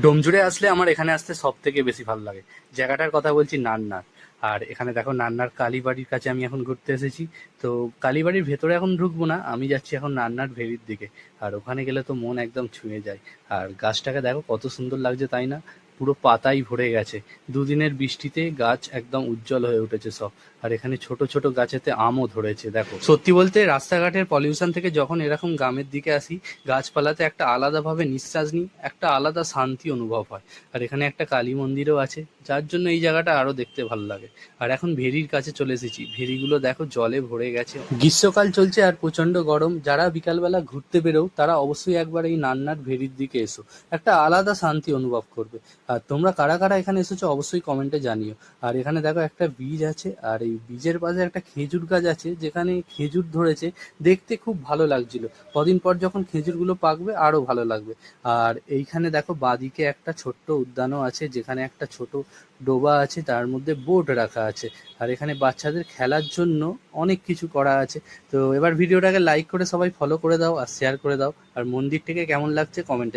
ডোমজুড়ে আসলে আমার এখানে আসতে সব থেকে বেশি ভালো লাগে। জায়গাটার কথা বলছি নান্নার। আর এখানে দেখো নান্নার কালীবাড়ির কাছে আমি এখন ঘুরতে এসেছি। তো কালীবাড়ির ভেতরে এখন ঢুকবো না, আমি যাচ্ছি এখন নান্নার ভেরির দিকে। আর ওখানে গেলে তো মন একদম ছুঁয়ে যায়। আর গাছটাকে দেখো কত সুন্দর লাগছে, তাই না? পুরো পাতাই ভরে গেছে। দুদিনের বৃষ্টিতে গাছ একদম উজ্জ্বল হয়ে উঠেছে সব। আর এখানে ছোট ছোট গাছেতে আমও ধরেছে দেখো। সত্যি বলতে রাস্তাঘাটের পলিউশন থেকে যখন এরকম গ্রামের দিকে আসি, গাছপালাতে একটা আলাদাভাবে নিঃশ্বাস নিই, একটা আলাদা শান্তি অনুভব হয়। আর এখানে একটা কালী মন্দিরও আছে, যার জন্য এই জায়গাটা আরো দেখতে ভালো লাগে। আর এখন ভেরির কাছে চলে এসেছি, ভেরিগুলো দেখো জলে ভরে গেছে। গ্রীষ্মকাল চলছে আর প্রচন্ড গরম, যারা বিকালবেলা ঘুরতে বেরো তারা অবশ্যই একবার এই নান্নার ভেরির দিকে এসো, একটা আলাদা শান্তি অনুভব করবে। আর তোমরা কারা কারা এখানে এসেছো অবশ্যই কমেন্টে জানিও। আর এখানে দেখো একটা বীজ আছে, আর এই বীজের পাশে একটা খেজুর গাছ আছে যেখানে খেজুর ধরেছে। দেখতে খুব ভালো লাগছিল। কদিন পর যখন খেজুরগুলো পাকবে আরো ভালো লাগবে। আর এইখানে দেখো বাঁদিকে একটা ছোট্ট উদ্যানও আছে, যেখানে একটা ছোট ডোবা আছে, তার মধ্যে বোট রাখা আছে। আর এখানে বাচ্চাদের খেলার জন্য অনেক কিছু করা আছে। তো এবার ভিডিওটাকে লাইক করে সবাই ফলো করে দাও আর শেয়ার করে দাও। আর মন্দিরটাকে কেমন লাগছে কমেন্টে